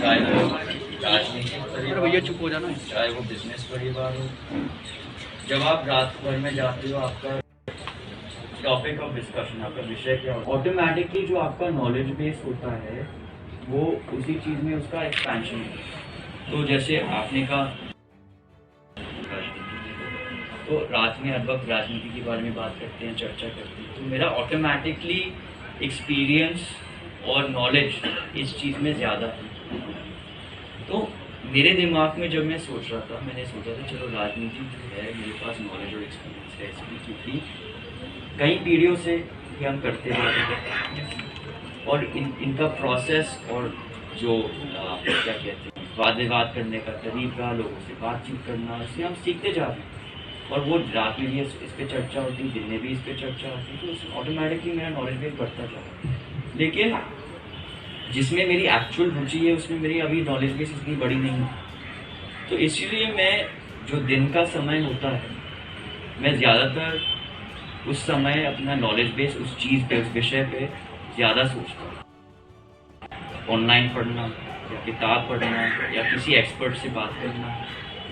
चाहे वो राजनीति परिवार, भैया चुप हो जाना, चाहे वो बिजनेस परिवार हो, जब आप रात भर में जाते हो आपका टॉपिक ऑफ डिस्कशन, आपका विषय क्या होता है, ऑटोमेटिकली जो आपका नॉलेज बेस होता है वो उसी चीज़ में उसका एक्सपेंशन है। तो जैसे आपने कहा तो रात में हर वक्त राजनीति के बारे में बात करते हैं, चर्चा करते हैं, तो मेरा ऑटोमेटिकली एक्सपीरियंस और नॉलेज इस चीज़ में ज़्यादा है। तो मेरे दिमाग में जब मैं सोच रहा था, मैंने सोचा था चलो राजनीति जो है मेरे पास नॉलेज और एक्सपीरियंस है इसलिए, क्योंकि कई पीढ़ियों से ये हम करते आ रहे हैं और इनका प्रोसेस और जो क्या कहते हैं वाद विवाद करने का तरीका, लोगों से बातचीत करना, इससे हम सीखते जा रहे हैं। और वो रात में भी इस पर चर्चा होती है, दिन में भी इस पर चर्चा होती है, तो ऑटोमेटिकली मेरा नॉलेज बेस बढ़ता जा रहा है। लेकिन जिसमें मेरी एक्चुअल रुचि है उसमें मेरी अभी नॉलेज बेस इतनी बड़ी नहीं है। तो इसीलिए मैं जो दिन का समय होता है मैं ज़्यादातर उस समय अपना नॉलेज बेस उस चीज़ पे, उस विषय पे ज़्यादा सोचता हूँ। ऑनलाइन पढ़ना या किताब पढ़ना या किसी एक्सपर्ट से बात करना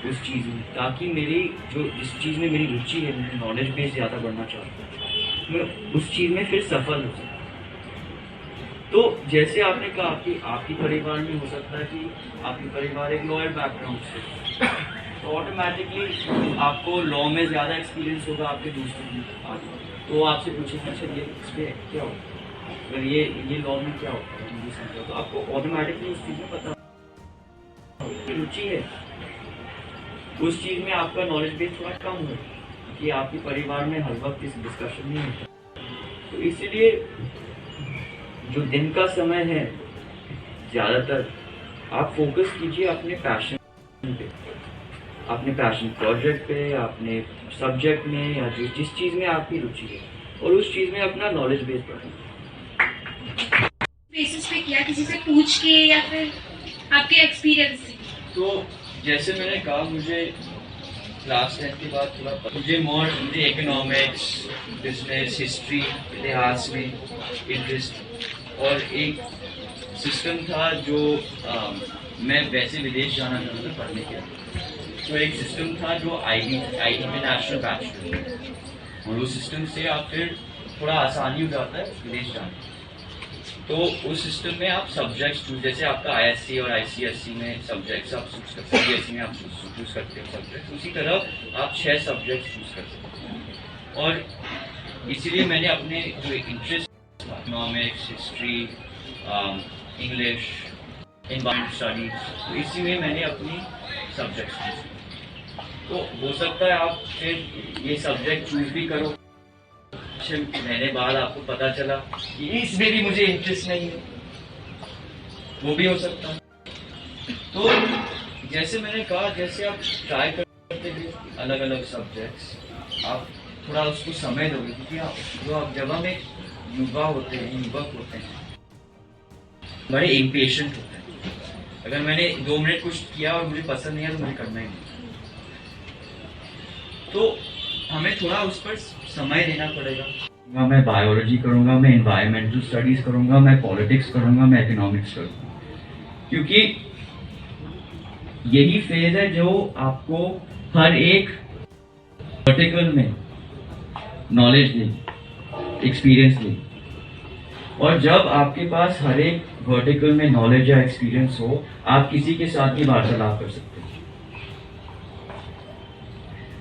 उस चीज़ में, ताकि मेरी जो जिस चीज़ में मेरी रुचि है, मेरी नॉलेज बेस ज़्यादा बढ़ना चाहता हूँ, मैं उस चीज़ में फिर सफल हो सकता। तो जैसे आपने कहा कि आपके परिवार में हो सकता है कि आपके परिवार एक लॉयर बैकग्राउंड से, तो ऑटोमेटिकली आपको लॉ में ज़्यादा एक्सपीरियंस होगा आपके दोस्तों में, तो आपसे पूछेंगे चलिए इस पर क्या होता है, अगर ये लॉ में क्या होता है मुझे समझो, तो आपको ऑटोमेटिकली उस चीज़ में पता रुचि है, उस चीज़ में आपका नॉलेज बेस थोड़ा कम है कि आपके परिवार में हर वक्त इस डिस्कशन नहीं होता। तो इसीलिए जो दिन का समय है ज़्यादातर आप फोकस कीजिए अपने पैशन पे, अपने पैशन प्रोजेक्ट पे, अपने सब्जेक्ट में या जिस चीज़ में आपकी रुचि है, और उस चीज़ में अपना नॉलेज बेस बढ़ाएं। बेसिस पे किया, किसी से पूछ के या फिर आपके एक्सपीरियंस से? तो जैसे मैंने कहा मुझे क्लास 10 के बाद थोड़ा मुझे इकोनॉमिक्स, बिजनेस, हिस्ट्री, इतिहास में इंटरेस्ट, और एक सिस्टम था जो मैं वैसे विदेश जाना चाहता था पढ़ने के लिए, तो एक सिस्टम था जो आईबी में नेशनल बैचलर, और उस सिस्टम से आप फिर थोड़ा आसानी हो जाता है विदेश जाने। तो उस सिस्टम में आप सब्जेक्ट्स चूज, जैसे आपका आईएससी और आईसीएससी में सब्जेक्ट्स आप चूज करते हैं, सीबीएसई में आप चूज करते हो सब्जेक्ट्स, उसी तरह आप 6 सब्जेक्ट्स चूज कर सकते हैं। और इसीलिए मैंने अपने जो interest economics, history, English, environment studies, तो इसी में मैंने अपनी सब्जेक्ट्स चूज। तो हो सकता है आप फिर ये सब्जेक्ट चूज भी करो, महीने बाद आपको पता चला कि इसमें भी मुझे इंटरेस्ट नहीं है, वो भी हो सकता है। तो जैसे मैंने कहा, जैसे आप ट्राई करते हैं अलग अलग सब्जेक्ट्स, आप थोड़ा उसको समय दोगे, क्योंकि जब हम एक युवक होते हैं बड़े इम्पेशेंट होते हैं। अगर मैंने 2 मिनट कुछ किया और मुझे पसंद नहीं है तो मुझे करना ही नहीं, तो हमें थोड़ा उस पर समय देना पड़ेगा। मैं बायोलॉजी करूंगा, मैं एनवायरमेंटल स्टडीज करूंगा, मैं पॉलिटिक्स करूंगा, मैं इकोनॉमिक्स करूंगा, क्योंकि यही फेज है जो आपको हर एक वर्टिकल में नॉलेज दे, एक्सपीरियंस दे। और जब आपके पास हर एक वर्टिकल में नॉलेज या एक्सपीरियंस हो, आप किसी के साथ भी वार्तालाप कर सकते हैं।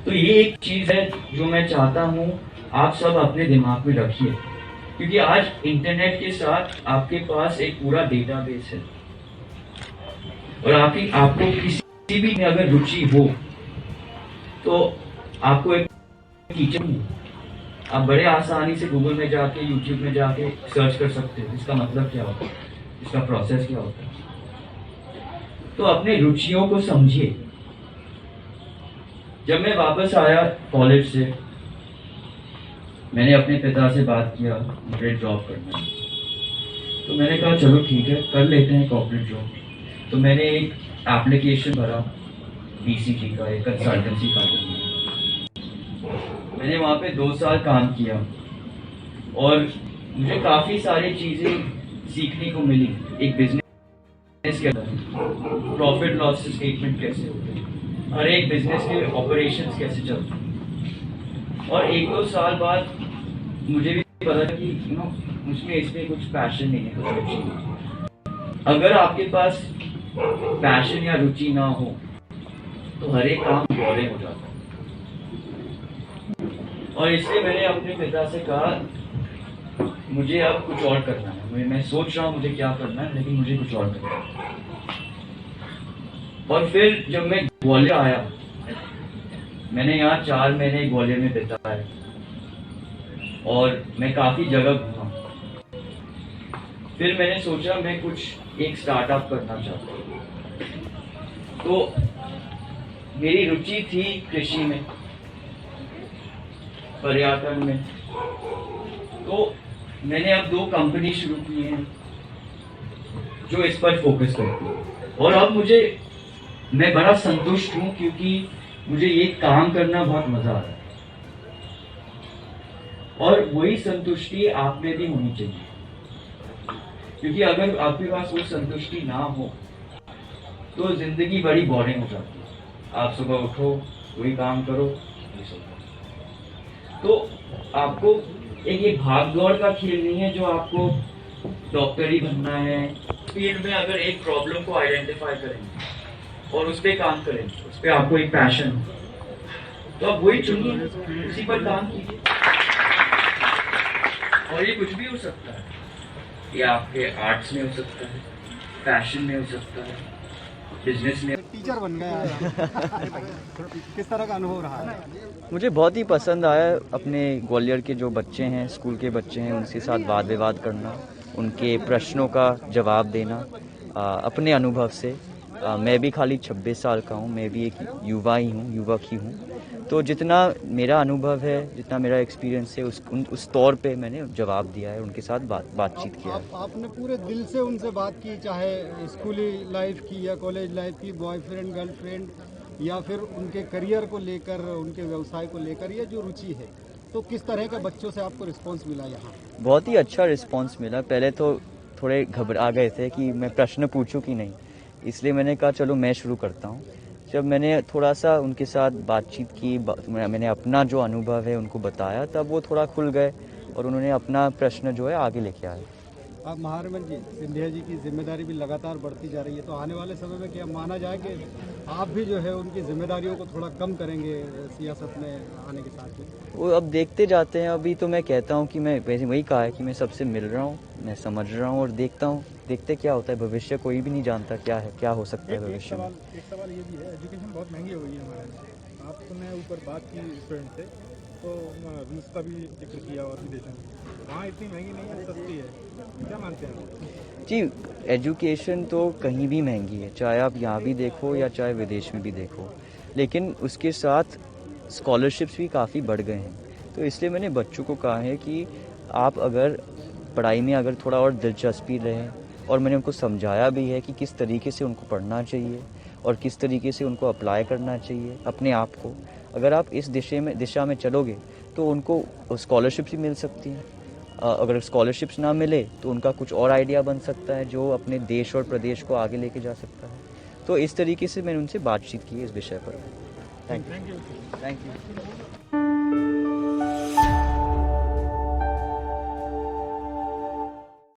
तो ये एक चीज है जो मैं चाहता हूँ आप सब अपने दिमाग में रखिए, क्योंकि आज इंटरनेट के साथ आपके पास एक पूरा डेटाबेस है, और आपको किसी भी में अगर रुचि हो तो आपको एक टीचर, आप बड़े आसानी से गूगल में जाके, यूट्यूब में जाके सर्च कर सकते हो इसका मतलब क्या होता है, इसका प्रोसेस क्या होता है। तो अपने रुचियों को समझिए। जब मैं वापस आया कॉलेज से, मैंने अपने पिता से बात किया मुझे जॉब करना है, तो मैंने कहा चलो ठीक है कर लेते हैं कॉर्पोरेट जॉब। तो मैंने एक एप्लीकेशन भरा बीसीजी का, एक कंसल्टेंसी कंपनी, मैंने वहाँ पे 2 साल काम किया और मुझे काफ़ी सारी चीज़ें सीखने को मिली। एक बिजनेस के अंदर प्रॉफिट लॉस स्टेटमेंट कैसे होते हैं, हर एक बिजनेस के ऑपरेशंस कैसे चलते हैं। और 1-2 साल बाद मुझे भी पता था कि मुझमें इसमें कुछ पैशन नहीं है, कुछ रुचि नहीं। अगर आपके पास पैशन या रुचि ना हो तो हर एक काम बोरिंग हो जाता है। और इसलिए मैंने अपने पिता से कहा मुझे अब कुछ और करना है, मैं सोच रहा हूँ मुझे क्या करना है, लेकिन मुझे कुछ और करना है। और फिर जब मैं ग्वालियर आया, मैंने यहाँ 4 महीने ग्वालियर में बिताए और मैं काफ़ी जगह घूमा। फिर मैंने सोचा मैं कुछ एक स्टार्टअप करना चाहता हूँ। तो मेरी रुचि थी कृषि में, पर्यटन में। तो मैंने अब 2 कंपनी शुरू की हैं जो इस पर फोकस करती है। और अब मैं बड़ा संतुष्ट हूँ क्योंकि मुझे ये काम करना बहुत मजा आ रहा है। और वही संतुष्टि आप में भी होनी चाहिए, क्योंकि अगर आपके पास वो संतुष्टि ना हो तो जिंदगी बड़ी बोरिंग हो जाती है। आप सुबह उठो, वही काम करो, वही सो। तो आपको एक भाग दौड़ का खेल नहीं है जो आपको डॉक्टर ही बनना है। फील्ड में अगर एक प्रॉब्लम को आइडेंटिफाई करेंगे और उस पर काम करेंगे, उस पर आपको एक पैशन हो, तो आप वही चुनिए, उसी पर काम कीजिए। और ये कुछ भी हो सकता है, ये आपके आर्ट्स में हो सकता है, फैशन में हो सकता है, बिजनेस में। टीचर बन गया किस तरह का अनुभव रहा है? मुझे बहुत ही पसंद आया अपने ग्वालियर के जो बच्चे हैं, स्कूल के बच्चे हैं, उनके साथ वाद विवाद करना, उनके प्रश्नों का जवाब देना अपने अनुभव से। मैं भी खाली 26 साल का हूँ, मैं भी एक युवक ही हूँ। तो जितना मेरा अनुभव है, जितना मेरा एक्सपीरियंस है, उस तौर पे मैंने जवाब दिया है, उनके साथ बातचीत किया है। आपने पूरे दिल से उनसे बात की, चाहे स्कूली लाइफ की या कॉलेज लाइफ की, बॉयफ्रेंड गर्लफ्रेंड, या फिर उनके करियर को लेकर, उनके व्यवसाय को लेकर, ये जो रुचि है, तो किस तरह के बच्चों से आपको रिस्पॉन्स मिला यहाँ? बहुत ही अच्छा रिस्पॉन्स मिला। पहले तो थोड़े घबरा गए थे कि मैं प्रश्न पूछूं कि नहीं, इसलिए मैंने कहा चलो मैं शुरू करता हूँ। जब मैंने थोड़ा सा उनके साथ बातचीत की, मैंने अपना जो अनुभव है उनको बताया, तब वो थोड़ा खुल गए और उन्होंने अपना प्रश्न जो है आगे लेके आए। अब महारमन जी, सिंधिया जी की जिम्मेदारी भी लगातार बढ़ती जा रही है, तो आने वाले समय में क्या माना जाए कि आप भी जो है उनकी जिम्मेदारियों को थोड़ा कम करेंगे सियासत में आने के साथ ही? वो अब देखते जाते हैं। अभी तो मैं कहता हूँ कि मैं वैसे वही कहा है कि मैं सबसे मिल रहा हूँ, मैं समझ रहा हूँ और देखते क्या होता है। भविष्य कोई भी नहीं जानता क्या हो सकता है भविष्य में। एक सवाल ये भी है, एजुकेशन बहुत महंगी हो गई है हमारे यहाँ। आपने ऊपर बात की स्टूडेंट से, तो रूस का भी जिक्र किया और विदेशों में, वहाँ इतनी महंगी नहीं है, सस्ती है, क्या मानते हैं? जी, एजुकेशन तो कहीं भी महंगी है, चाहे आप यहाँ भी देखो या चाहे विदेश में भी देखो, लेकिन उसके साथ स्कॉलरशिप्स भी काफ़ी बढ़ गए हैं। तो इसलिए मैंने बच्चों को कहा है कि आप अगर पढ़ाई में अगर थोड़ा और दिलचस्पी रहे, और मैंने उनको समझाया भी है कि किस तरीके से उनको पढ़ना चाहिए और किस तरीके से उनको अप्लाई करना चाहिए अपने आप को। अगर आप इस दिशा में चलोगे तो उनको स्कॉलरशिप्स भी मिल सकती हैं। अगर स्कॉलरशिप्स ना मिले तो उनका कुछ और आइडिया बन सकता है जो अपने देश और प्रदेश को आगे लेके जा सकता है। तो इस तरीके से मैंने उनसे बातचीत की है इस विषय पर। Thank you.